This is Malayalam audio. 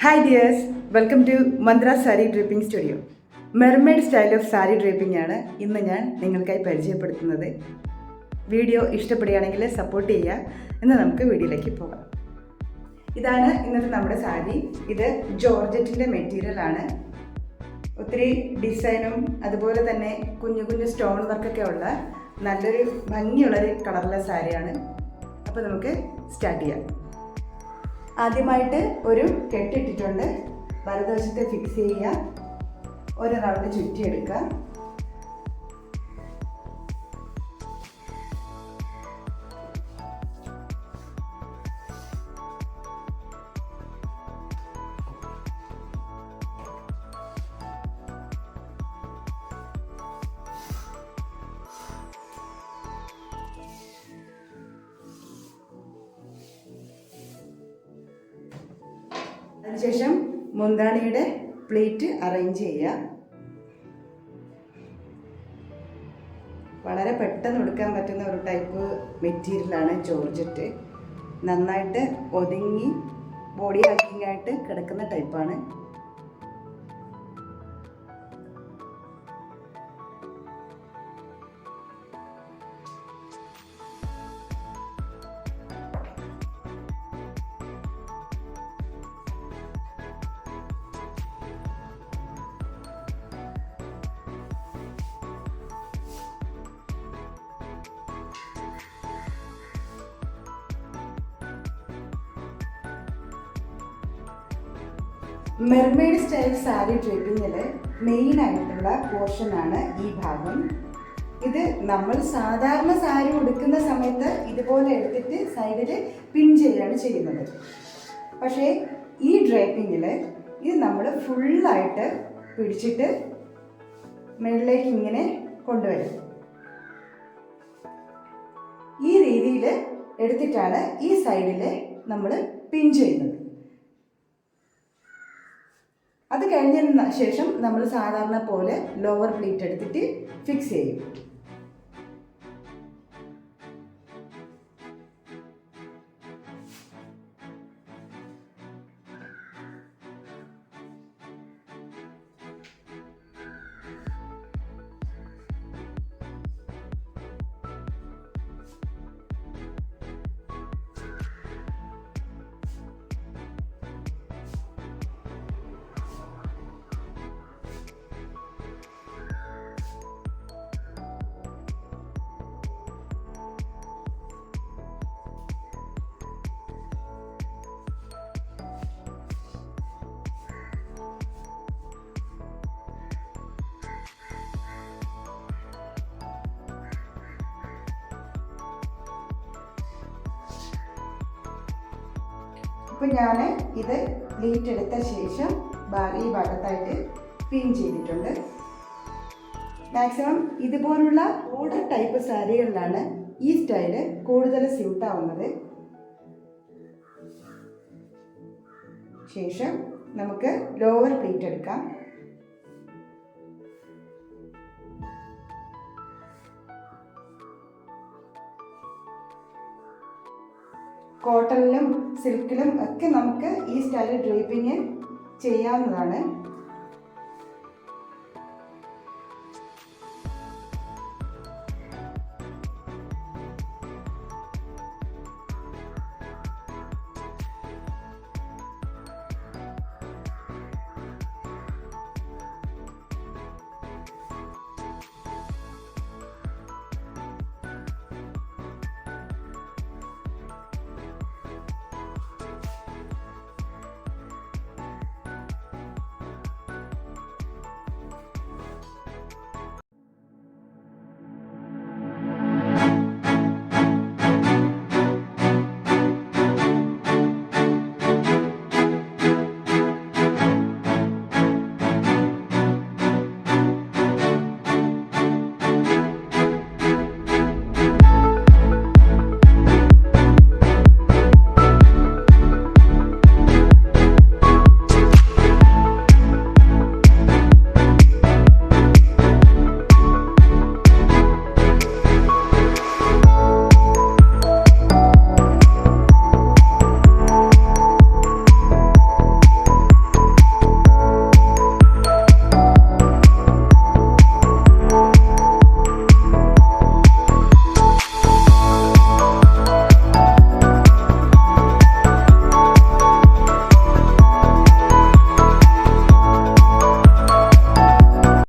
Hi dears, welcome to Mantra sari draping studio. Mermaid style of sari draping ആണ് ഇന്ന് ഞാൻ നിങ്ങൾക്കായി പരിചയപ്പെടുത്തുന്നത്. വീഡിയോ ഇഷ്ടപ്പെടുകയാണെങ്കിൽ സപ്പോർട്ട് ചെയ്യുക. എന്ന് നമുക്ക് വീഡിയോയിലേക്ക് പോകാം. ഇതാണ് ഇന്നത്തെ നമ്മുടെ സാരി. ഇത് ജോർജറ്റിൻ്റെ മെറ്റീരിയലാണ്. ഒത്തിരി ഡിസൈനും അതുപോലെ തന്നെ കുഞ്ഞു കുഞ്ഞു സ്റ്റോൺ വർക്കൊക്കെ ഉള്ള നല്ലൊരു ഭംഗിയുള്ളൊരു കളറിലെ സാരിയാണ്. അപ്പോൾ നമുക്ക് സ്റ്റാർട്ട് ചെയ്യാം. ആദ്യമായിട്ട് ഒരു കെട്ടിട്ടിട്ടുണ്ട്. വലതുവശത്തെ ഫിക്സ് ചെയ്യുക. ഒരു റൗണ്ട് ചുറ്റിയെടുക്കുക. അതിനുശേഷം മുന്താണിയുടെ പ്ലേറ്റ് അറേഞ്ച് ചെയ്യുക. വളരെ പെട്ടെന്ന് എടുക്കാൻ പറ്റുന്ന ഒരു ടൈപ്പ് മെറ്റീരിയലാണ് ജോർജറ്റ്. നന്നായിട്ട് ഒതുങ്ങി ബോഡി ഹാക്കിംഗ് ആയിട്ട് കിടക്കുന്ന ടൈപ്പാണ്. മെർമെയ്ഡ് സ്റ്റൈൽ സാരി ഡ്രേപ്പിങ്ങിൽ മെയിനായിട്ടുള്ള പോർഷനാണ് ഈ ഭാഗം. ഇത് നമ്മൾ സാധാരണ സാരി ഉടുക്കുന്ന സമയത്ത് ഇതുപോലെ എടുത്തിട്ട് സൈഡിൽ പിൻ ചെയ്യുകയാണ് ചെയ്യുന്നത്. പക്ഷേ ഈ ഡ്രേപ്പിങ്ങിൽ ഇത് നമ്മൾ ഫുള്ളായിട്ട് പിടിച്ചിട്ട് മുകളിലേക്ക് ഇങ്ങനെ കൊണ്ടുവരും. ഈ രീതിയിൽ എടുത്തിട്ടാണ് ഈ സൈഡിൽ നമ്മൾ പിൻ ചെയ്യുന്നത്. അത് കഴിഞ്ഞതിന് ശേഷം നമ്മൾ സാധാരണ പോലെ ലോവർ പ്ലീറ്റ് എടുത്തിട്ട് ഫിക്സ് ചെയ്യും. അപ്പോൾ ഞാൻ ഇത് പ്ലീറ്റ് എടുത്ത ശേഷം ഈ ഭാഗത്തായിട്ട് പിൻ ചെയ്തിട്ടുണ്ട്. മാക്സിമം ഇതുപോലുള്ള ബോർഡർ ടൈപ്പ് സാരികളിലാണ് ഈ സ്റ്റൈല് കൂടുതൽ സ്യൂട്ടാവുന്നത്. ശേഷം നമുക്ക് ലോവർ പ്ലീറ്റ് എടുക്കാം. കോട്ടണിലും സിൽക്കിലും ഒക്കെ നമുക്ക് ഈ സ്റ്റൈൽ ഡ്രേപ്പിങ് ചെയ്യാവുന്നതാണ്.